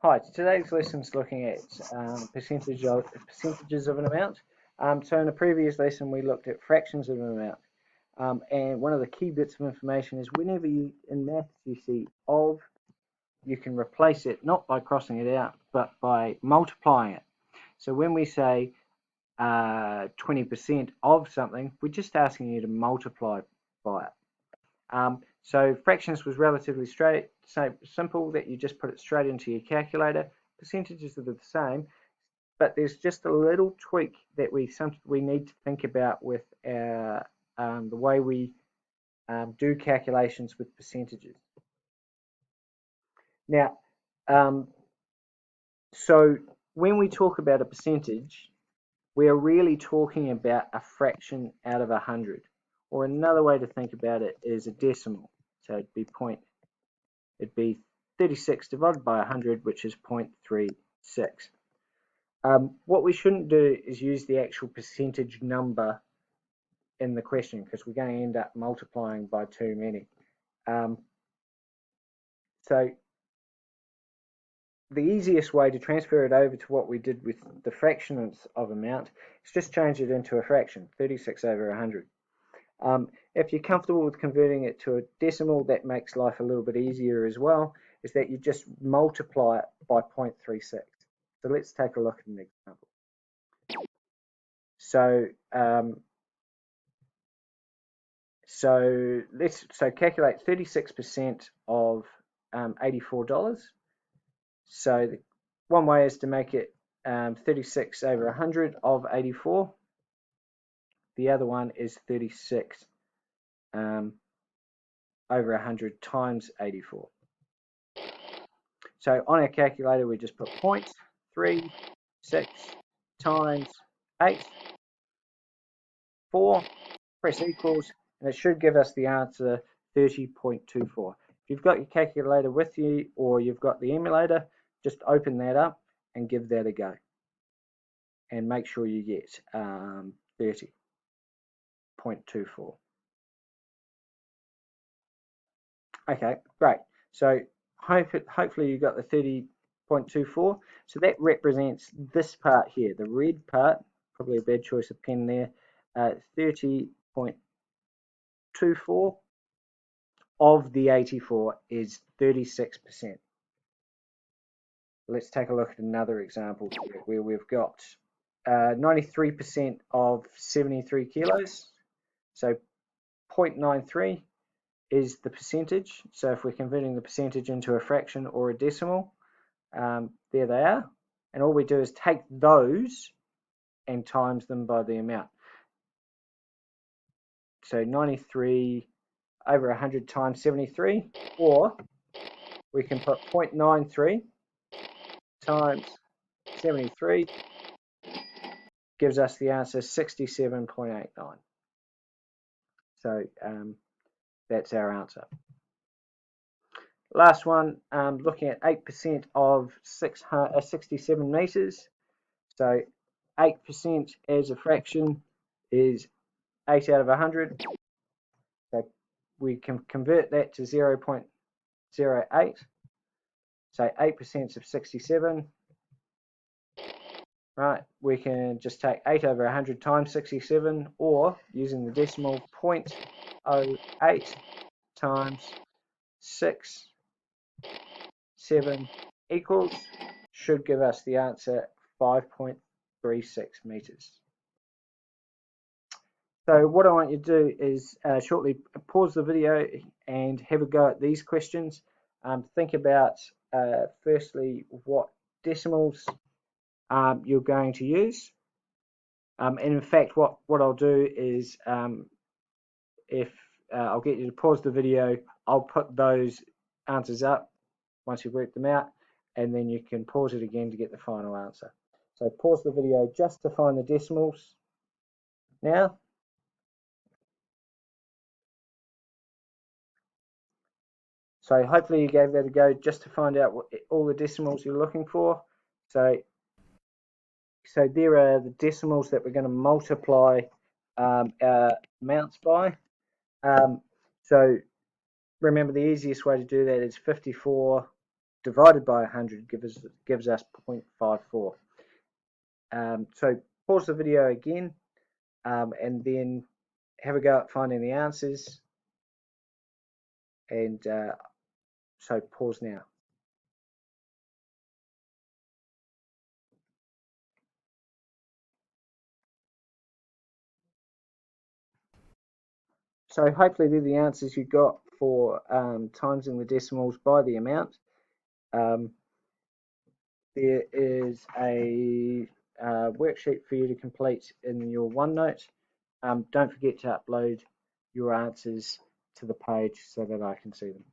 Hi, today's lesson is looking at percentages of an amount. So in a previous lesson, we looked at fractions of an amount. And one of the key bits of information is whenever you, in maths, you see of, you can replace it not by crossing it out, but by multiplying it. So when we say 20% of something, we're just asking you to multiply by it. So fractions was relatively simple, that you just put it straight into your calculator. Percentages are the same, but there's just a little tweak that we need to think about with our the way we do calculations with percentages. Now, so when we talk about a percentage, we are really talking about a fraction out of 100. Or another way to think about it is a decimal. So it'd be 36 divided by 100, which is 0.36. What we shouldn't do is use the actual percentage number in the question, because we're going to end up multiplying by too many. So the easiest way to transfer it over to what we did with the fractions of amount is just change it into a fraction, 36 over 100. If you're comfortable with converting it to a decimal, that makes life a little bit easier as well, is that you just multiply it by 0.36. So let's take a look at an example. So calculate 36% of $84. So one way is to make it 36 over 100 of 84. The other one is 36 over 100 times 84. So on our calculator, we just put 0.36 times 8, 4, press equals, and it should give us the answer 30.24. If you've got your calculator with you or you've got the emulator, just open that up and give that a go. And make sure you get 30.24. Okay, great. So hopefully you got the 30.24. So that represents this part here, the red part, probably a bad choice of pen there, 30.24 of the 84 is 36%. Let's take a look at another example here, where we've got 93% of 73 kilos. So 0.93 is the percentage. So if we're converting the percentage into a fraction or a decimal, there they are. And all we do is take those and times them by the amount. So 93 over 100 times 73, or we can put 0.93 times 73, gives us the answer 67.89. So that's our answer. Last one, looking at 8% of 67 meters. So 8% as a fraction is 8 out of 100. So we can convert that to 0.08. So 8% of 67. Right, we can just take 8 over 100 times 67, or using the decimal, 0.08 times 6.7 equals, should give us the answer 5.36 meters. So what I want you to do is shortly pause the video and have a go at these questions. Think about firstly what decimals you're going to use. And in fact, what I'll do is if I'll get you to pause the video, I'll put those answers up once you've worked them out, and then you can pause it again to get the final answer. So pause the video just to find the decimals now. So hopefully you gave that a go just to find out all the decimals you're looking for. So there are the decimals that we're going to multiply our amounts by. So remember, the easiest way to do that is 54 divided by 100 gives us 0.54. So pause the video again and then have a go at finding the answers. And so pause now. So hopefully they're the answers you got for timesing the decimals by the amount. There is a worksheet for you to complete in your OneNote. Don't forget to upload your answers to the page so that I can see them.